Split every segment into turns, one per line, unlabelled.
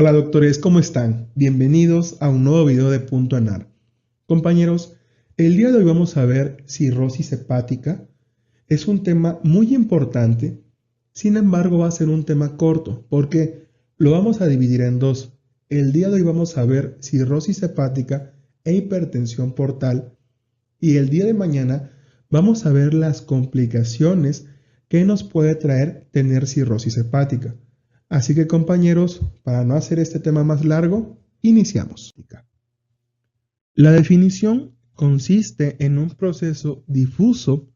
Hola doctores, ¿cómo están? Bienvenidos a un nuevo video de Punto Anar. Compañeros, el día de hoy vamos a ver cirrosis hepática. Es un tema muy importante, sin embargo va a ser un tema corto porque lo vamos a dividir en dos. El día de hoy vamos a ver cirrosis hepática e hipertensión portal y el día de mañana vamos a ver las complicaciones que nos puede traer tener cirrosis hepática. Así que compañeros, para no hacer este tema más largo, iniciamos. La definición consiste en un proceso difuso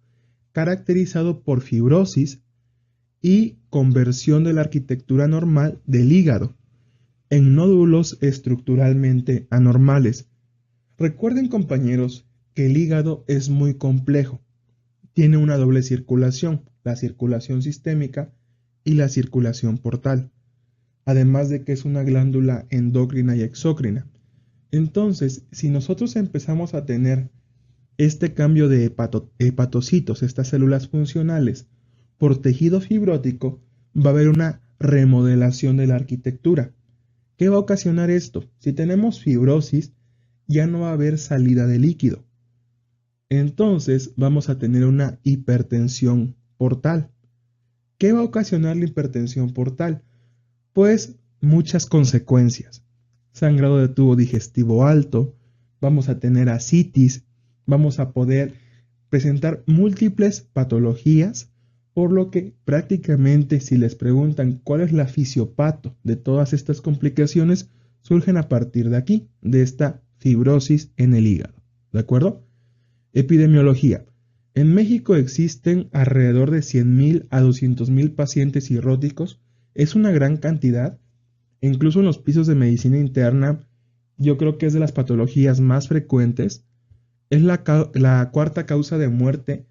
caracterizado por fibrosis y conversión de la arquitectura normal del hígado en nódulos estructuralmente anormales. Recuerden compañeros que el hígado es muy complejo. Tiene una doble circulación, la circulación sistémica y la circulación portal, además de que es una glándula endocrina y exócrina. Entonces, si nosotros empezamos a tener este cambio de hepatocitos, estas células funcionales, por tejido fibrótico, va a haber una remodelación de la arquitectura. ¿Qué va a ocasionar esto? Si tenemos fibrosis, ya no va a haber salida de líquido. Entonces vamos a tener una hipertensión portal. ¿Qué va a ocasionar la hipertensión portal? Pues muchas consecuencias. Sangrado de tubo digestivo alto, vamos a tener ascitis, vamos a poder presentar múltiples patologías, por lo que prácticamente si les preguntan cuál es la fisiopato de todas estas complicaciones, surgen a partir de aquí, de esta fibrosis en el hígado. ¿De acuerdo? Epidemiología. En México existen alrededor de 100,000 a 200,000 pacientes cirróticos. Es una gran cantidad. Incluso en los pisos de medicina interna, yo creo que es de las patologías más frecuentes. Es la cuarta causa de muerte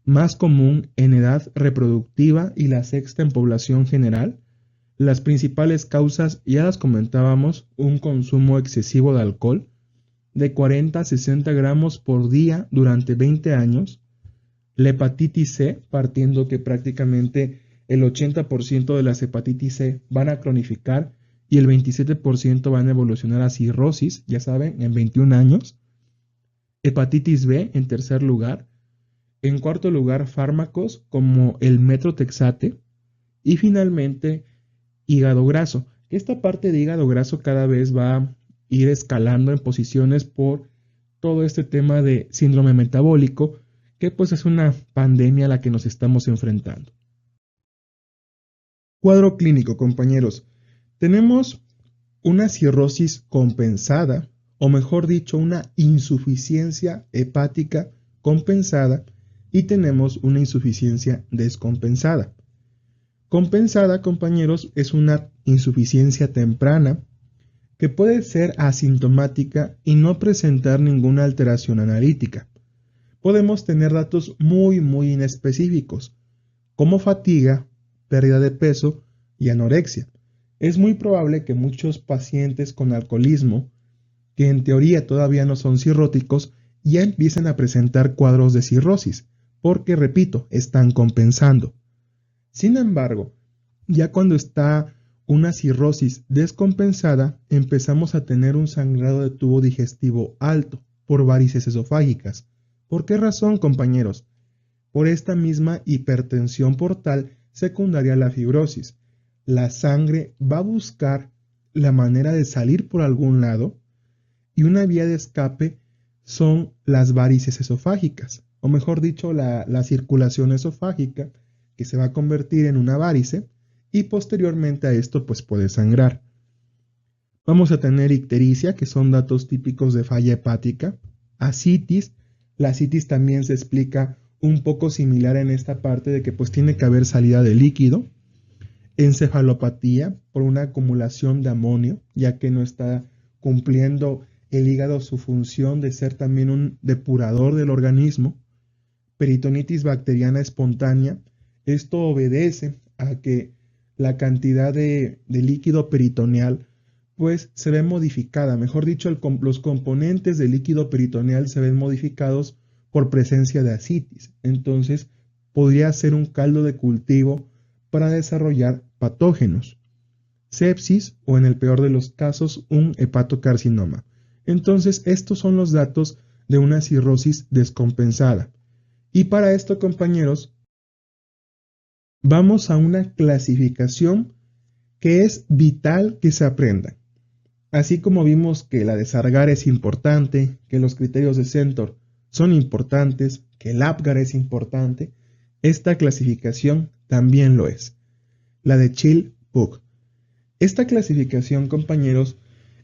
más común en edad reproductiva y la sexta en población general. Las principales causas ya las comentábamos: un consumo excesivo de alcohol, de 40 a 60 gramos por día durante 20 años, la hepatitis C, partiendo que prácticamente el 80% de las hepatitis C van a cronificar y el 27% van a evolucionar a cirrosis, ya saben, en 21 años. Hepatitis B en tercer lugar. En cuarto lugar, fármacos como el metrotexate. Y finalmente, hígado graso. Esta parte de hígado graso cada vez va a ir escalando en posiciones por todo este tema de síndrome metabólico, que pues es una pandemia a la que nos estamos enfrentando. Cuadro clínico, compañeros. Tenemos una cirrosis compensada, o mejor dicho, una insuficiencia hepática compensada, y tenemos una insuficiencia descompensada. Compensada, compañeros, es una insuficiencia temprana que puede ser asintomática y no presentar ninguna alteración analítica. Podemos tener datos muy inespecíficos, como fatiga, pérdida de peso y anorexia. Es muy probable que muchos pacientes con alcoholismo, que en teoría todavía no son cirróticos, ya empiecen a presentar cuadros de cirrosis, porque, repito, están compensando. Sin embargo, ya cuando está una cirrosis descompensada, empezamos a tener un sangrado de tubo digestivo alto por varices esofágicas. ¿Por qué razón, compañeros? Por esta misma hipertensión portal secundaria a la fibrosis. La sangre va a buscar la manera de salir por algún lado y una vía de escape son las varices esofágicas, o mejor dicho, la circulación esofágica, que se va a convertir en una varice y posteriormente a esto pues puede sangrar. Vamos a tener ictericia, que son datos típicos de falla hepática, ascitis. La ascitis también se explica un poco similar en esta parte de que pues tiene que haber salida de líquido. Encefalopatía por una acumulación de amonio, ya que no está cumpliendo el hígado su función de ser también un depurador del organismo. Peritonitis bacteriana espontánea. Esto obedece a que la cantidad de líquido peritoneal pues se ve modificada. Mejor dicho, los componentes del líquido peritoneal se ven modificados por presencia de ascitis. Entonces podría ser un caldo de cultivo para desarrollar patógenos. sepsis o en el peor de los casos un hepatocarcinoma. Entonces, estos son los datos de una cirrosis descompensada. Y para esto, compañeros, vamos a una clasificación que es vital que se aprenda. Así como vimos que la de Sargar es importante, que los criterios de Centor son importantes, que el APGAR es importante, esta clasificación también lo es, la de Chill-Pugh. Esta clasificación, compañeros,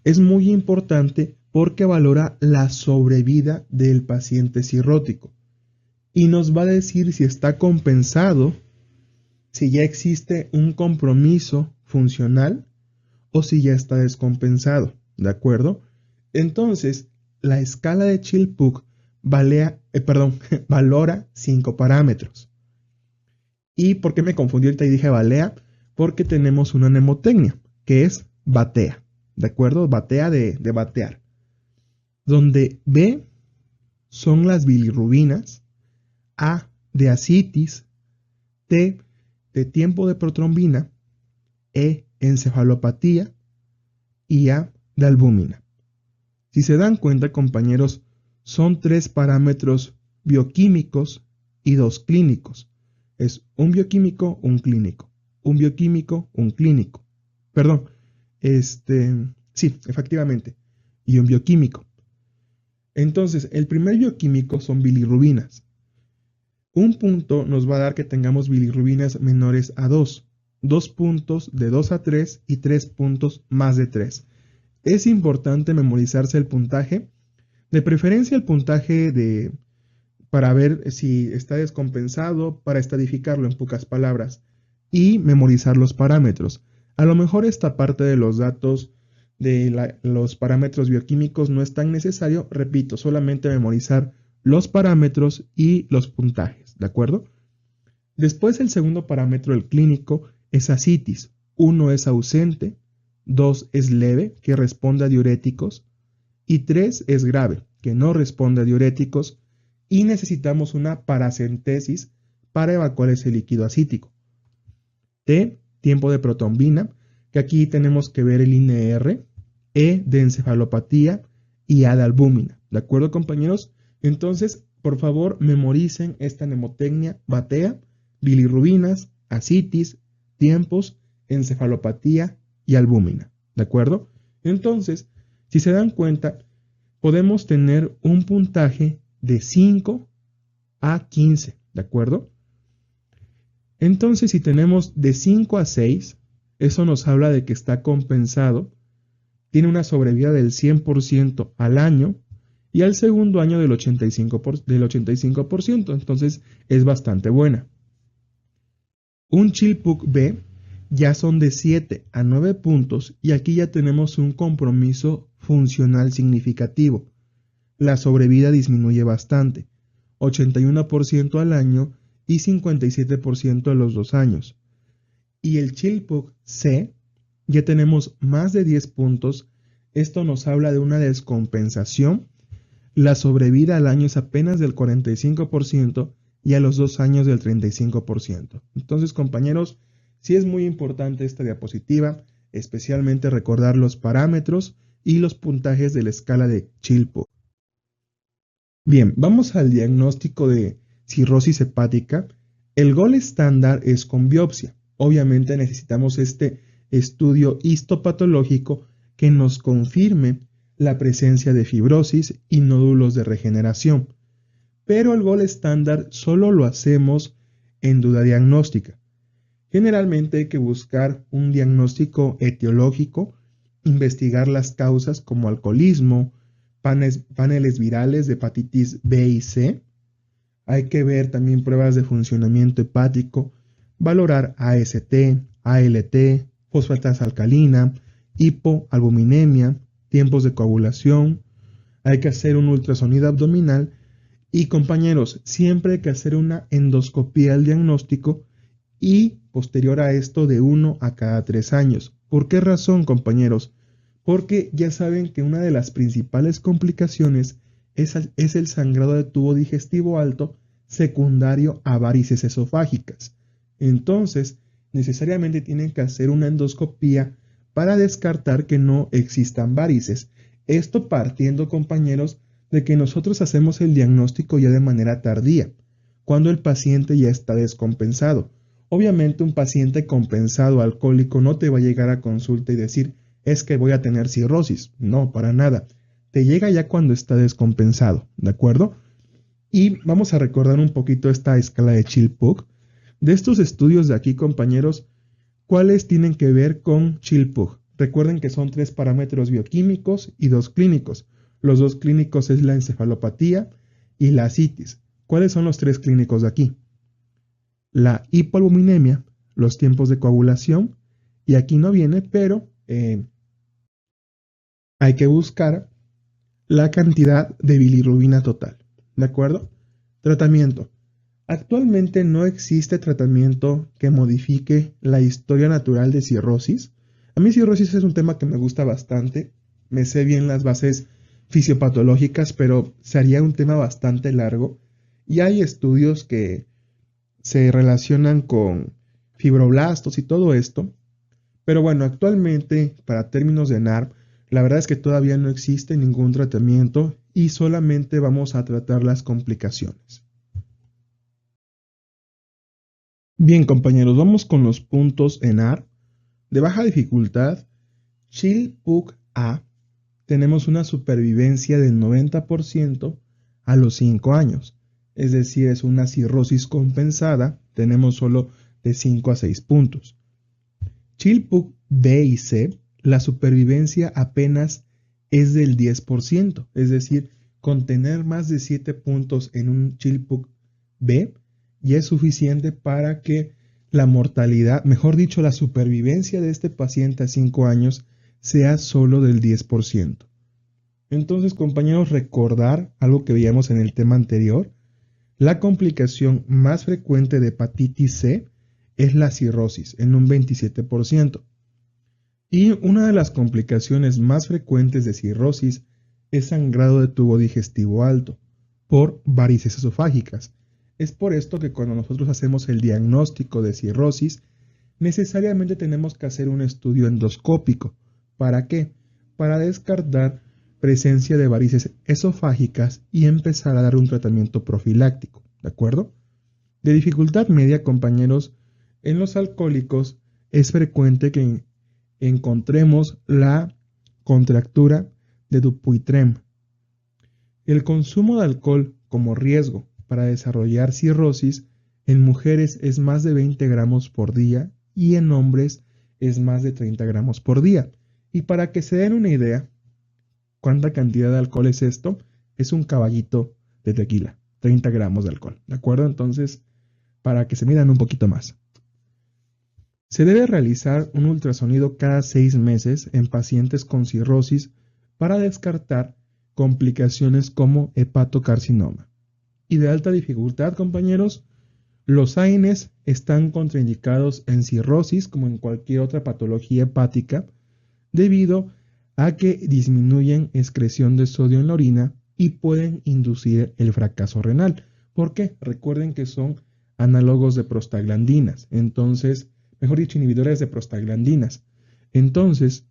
es muy importante porque valora la sobrevida del paciente cirrótico y nos va a decir si está compensado, si ya existe un compromiso funcional o si ya está descompensado, ¿de acuerdo? Entonces, la escala de Chill-Pugh valora 5 parámetros. ¿Y por qué me confundí ahorita y dije balea? Porque tenemos una mnemotecnia, que es batea, ¿de acuerdo? Batea de batear. Donde B son las bilirrubinas, A de ascitis, T de tiempo de protrombina, E encefalopatía y A de albúmina. Si se dan cuenta, compañeros, son 3 parámetros bioquímicos y 2 clínicos. Es un bioquímico, un clínico. Un bioquímico, un clínico. Perdón, sí, efectivamente. Y un bioquímico. Entonces, el primer bioquímico son bilirrubinas. Un punto nos va a dar que tengamos bilirrubinas menores a 2. 2 puntos de 2 a 3 y 3 puntos más de 3. Es importante memorizarse el puntaje, de preferencia el puntaje para ver si está descompensado, para estadificarlo en pocas palabras, y memorizar los parámetros. A lo mejor esta parte de los datos de los parámetros bioquímicos no es tan necesario, repito, solamente memorizar los parámetros y los puntajes, ¿de acuerdo? Después el segundo parámetro, el clínico, es ascitis. 1 es ausente, 2 es leve, que responde a diuréticos, y 3 es grave, que no responde a diuréticos, y necesitamos una paracentesis para evacuar ese líquido acítico. T, tiempo de protrombina, que aquí tenemos que ver el INR, E de encefalopatía y A de albúmina. ¿De acuerdo, compañeros? Entonces, por favor, memoricen esta mnemotecnia: batea, bilirrubinas, ascitis, tiempos, encefalopatía y albúmina. ¿De acuerdo? Entonces, si se dan cuenta, podemos tener un puntaje de 5 a 15. ¿De acuerdo? Entonces, si tenemos de 5 a 6, eso nos habla de que está compensado, tiene una sobrevida del 100% al año y al segundo año del 85%, entonces es bastante buena. Un Chill-Pugh B ya son de 7 a 9 puntos y aquí ya tenemos un compromiso funcional significativo. La sobrevida disminuye bastante, 81% al año y 57% a los 2 años. Y el Chill-Pugh C ya tenemos más de 10 puntos. Esto nos habla de una descompensación. La sobrevida al año es apenas del 45% y a los 2 años del 35%. Entonces, compañeros, sí es muy importante esta diapositiva, especialmente recordar los parámetros y los puntajes de la escala de Chill-Pugh. Bien, vamos al diagnóstico de cirrosis hepática. El gol estándar es con biopsia. Obviamente necesitamos este estudio histopatológico que nos confirme la presencia de fibrosis y nódulos de regeneración. Pero el gol estándar solo lo hacemos en duda diagnóstica. Generalmente hay que buscar un diagnóstico etiológico, investigar las causas como alcoholismo, paneles virales de hepatitis B y C. Hay que ver también pruebas de funcionamiento hepático, valorar AST, ALT, fosfatasa alcalina, hipoalbuminemia, tiempos de coagulación. Hay que hacer un ultrasonido abdominal y, compañeros, siempre hay que hacer una endoscopía al diagnóstico y posterior a esto de 1 a cada 3 años. ¿Por qué razón, compañeros? Porque ya saben que una de las principales complicaciones es el sangrado de tubo digestivo alto secundario a varices esofágicas. Entonces, necesariamente tienen que hacer una endoscopía para descartar que no existan varices. Esto partiendo, compañeros, de que nosotros hacemos el diagnóstico ya de manera tardía, cuando el paciente ya está descompensado. Obviamente un paciente compensado alcohólico no te va a llegar a consulta y decir, es que voy a tener cirrosis. No, para nada. Te llega ya cuando está descompensado, ¿de acuerdo? Y vamos a recordar un poquito esta escala de Chill-Pugh. De estos estudios de aquí, compañeros, ¿cuáles tienen que ver con Chill-Pugh? Recuerden que son 3 parámetros bioquímicos y 2 clínicos. Los 2 clínicos es la encefalopatía y la ascitis. ¿Cuáles son los 3 clínicos de aquí? La hipoalbuminemia, los tiempos de coagulación, y aquí no viene, pero hay que buscar la cantidad de bilirrubina total. ¿De acuerdo? Tratamiento. Actualmente no existe tratamiento que modifique la historia natural de cirrosis. A mí cirrosis es un tema que me gusta bastante. Me sé bien las bases fisiopatológicas, pero sería un tema bastante largo. Y hay estudios que se relacionan con fibroblastos y todo esto. Pero bueno, actualmente, para términos de NARP, la verdad es que todavía no existe ningún tratamiento y solamente vamos a tratar las complicaciones. Bien, compañeros, vamos con los puntos en NARP. De baja dificultad, Chill-Pugh A, tenemos una supervivencia del 90% a los 5 años. Es decir, es una cirrosis compensada, tenemos solo de 5 a 6 puntos. Chill-Pugh B y C, la supervivencia apenas es del 10%, es decir, con tener más de 7 puntos en un Chill-Pugh B ya es suficiente para que la mortalidad, mejor dicho, la supervivencia de este paciente a 5 años sea solo del 10%. Entonces, compañeros, recordar algo que veíamos en el tema anterior, la complicación más frecuente de hepatitis C es la cirrosis, en un 27%. Y una de las complicaciones más frecuentes de cirrosis es sangrado de tubo digestivo alto por varices esofágicas. Es por esto que cuando nosotros hacemos el diagnóstico de cirrosis, necesariamente tenemos que hacer un estudio endoscópico. ¿Para qué? Para descartar presencia de varices esofágicas y empezar a dar un tratamiento profiláctico. ¿De acuerdo? De dificultad media, compañeros, en los alcohólicos es frecuente que encontremos la contractura de Dupuytren. El consumo de alcohol como riesgo para desarrollar cirrosis en mujeres es más de 20 gramos por día y en hombres es más de 30 gramos por día. Y para que se den una idea, ¿cuánta cantidad de alcohol es esto? Es un caballito de tequila, 30 gramos de alcohol, ¿de acuerdo? Entonces, para que se midan un poquito más. Se debe realizar un ultrasonido cada 6 meses en pacientes con cirrosis para descartar complicaciones como hepatocarcinoma. Y de alta dificultad, compañeros, los AINES están contraindicados en cirrosis como en cualquier otra patología hepática debido a que disminuyen excreción de sodio en la orina y pueden inducir el fracaso renal. ¿Por qué? Recuerden que son análogos de prostaglandinas, entonces, mejor dicho, inhibidores de prostaglandinas. Entonces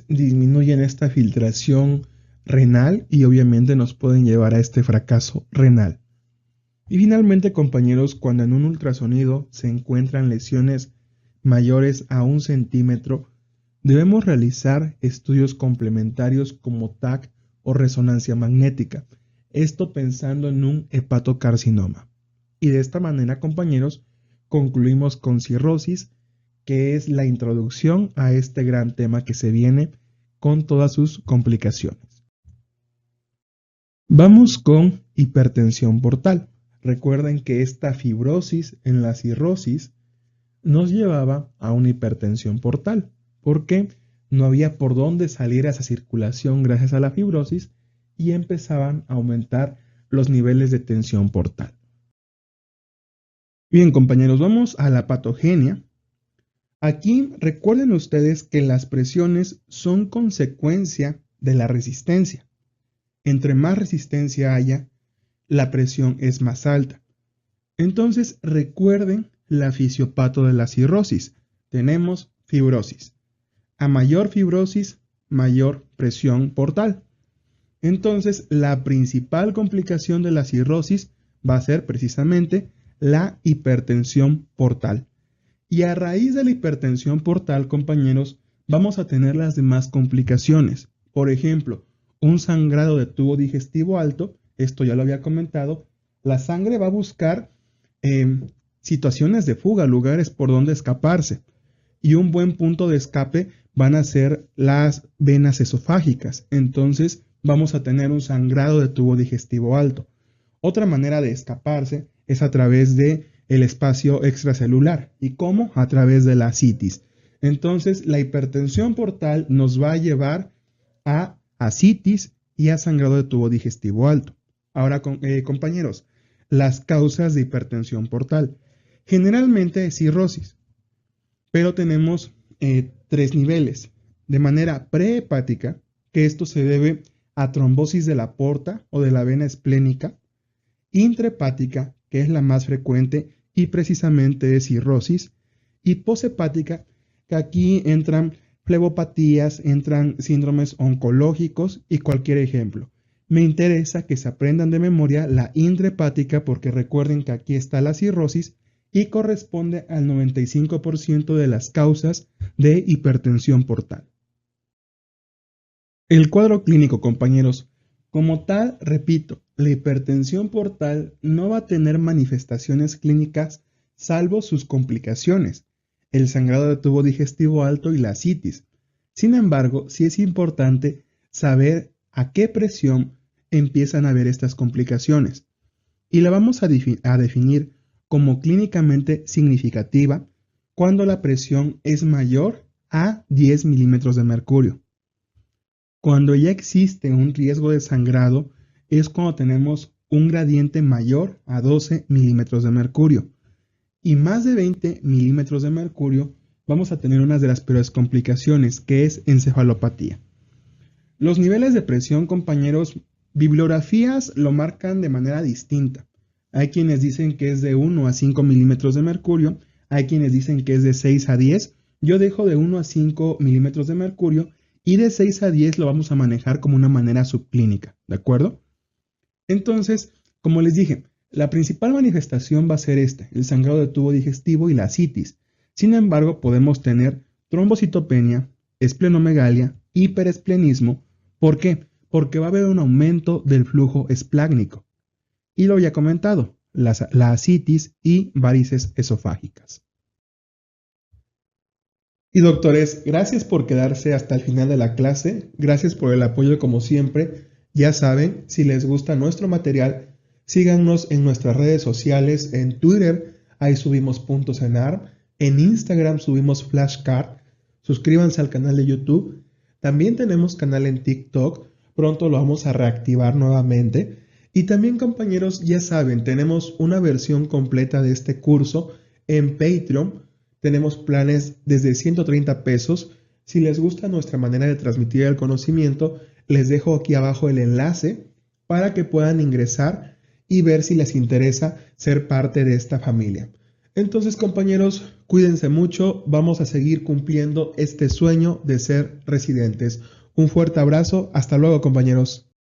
disminuyen esta filtración renal y obviamente nos pueden llevar a este fracaso renal. Y finalmente, compañeros, cuando en un ultrasonido se encuentran lesiones mayores a 1 centímetro, debemos realizar estudios complementarios como TAC o resonancia magnética, esto pensando en un hepatocarcinoma. Y de esta manera, compañeros, concluimos con cirrosis, que es la introducción a este gran tema que se viene con todas sus complicaciones. Vamos con hipertensión portal. Recuerden que esta fibrosis en la cirrosis nos llevaba a una hipertensión portal, porque no había por dónde salir a esa circulación gracias a la fibrosis y empezaban a aumentar los niveles de tensión portal. Bien, compañeros, vamos a la patogenia. Aquí recuerden ustedes que las presiones son consecuencia de la resistencia. Entre más resistencia haya, la presión es más alta. Entonces recuerden la fisiopato de la cirrosis. tenemos fibrosis. A mayor fibrosis, mayor presión portal. Entonces, la principal complicación de la cirrosis va a ser precisamente la hipertensión portal. Y a raíz de la hipertensión portal, compañeros, vamos a tener las demás complicaciones. Por ejemplo, un sangrado de tubo digestivo alto, esto ya lo había comentado, la sangre va a buscar situaciones de fuga, lugares por donde escaparse. Y un buen punto de escape van a ser las venas esofágicas. Entonces vamos a tener un sangrado de tubo digestivo alto. Otra manera de escaparse es a través de el espacio extracelular. ¿Y cómo? A través de la ascitis. Entonces la hipertensión portal nos va a llevar a ascitis y a sangrado de tubo digestivo alto. Ahora, compañeros, las causas de hipertensión portal. Generalmente es cirrosis, pero tenemos 3 niveles. De manera prehepática, que esto se debe a trombosis de la porta o de la vena esplénica. Intrahepática, que es la más frecuente y precisamente es cirrosis. Y poshepática, que aquí entran flebopatías, entran síndromes oncológicos y cualquier ejemplo. Me interesa que se aprendan de memoria la intrahepática porque recuerden que aquí está la cirrosis y corresponde al 95% de las causas de hipertensión portal. El cuadro clínico, compañeros, como tal, repito, la hipertensión portal no va a tener manifestaciones clínicas salvo sus complicaciones, el sangrado de tubo digestivo alto y la ascitis. Sin embargo, sí es importante saber a qué presión empiezan a haber estas complicaciones y la vamos a definir como clínicamente significativa cuando la presión es mayor a 10 milímetros de mercurio. Cuando ya existe un riesgo de sangrado es cuando tenemos un gradiente mayor a 12 milímetros de mercurio. Y más de 20 milímetros de mercurio vamos a tener una de las peores complicaciones, que es encefalopatía. Los niveles de presión, compañeros, bibliografías lo marcan de manera distinta. Hay quienes dicen que es de 1 a 5 milímetros de mercurio, hay quienes dicen que es de 6 a 10. Yo dejo de 1 a 5 milímetros de mercurio y de 6 a 10 lo vamos a manejar como una manera subclínica, ¿de acuerdo? Entonces, como les dije, la principal manifestación va a ser el sangrado de tubo digestivo y la ascitis. Sin embargo, podemos tener trombocitopenia, esplenomegalia, hiperesplenismo. ¿Por qué? Porque va a haber un aumento del flujo esplácnico. Y lo ya comentado, la ascitis y varices esofágicas. Y doctores, gracias por quedarse hasta el final de la clase, gracias por el apoyo como siempre. Ya saben, si les gusta nuestro material, síganos en nuestras redes sociales, en Twitter, ahí subimos puntos en AR, en Instagram subimos flashcard, suscríbanse al canal de YouTube, también tenemos canal en TikTok, pronto lo vamos a reactivar nuevamente. Y también, compañeros, ya saben, tenemos una versión completa de este curso en Patreon. Tenemos planes desde 130 pesos. Si les gusta nuestra manera de transmitir el conocimiento, les dejo aquí abajo el enlace para que puedan ingresar y ver si les interesa ser parte de esta familia. Entonces, compañeros, cuídense mucho. Vamos a seguir cumpliendo este sueño de ser residentes. Un fuerte abrazo. Hasta luego, compañeros.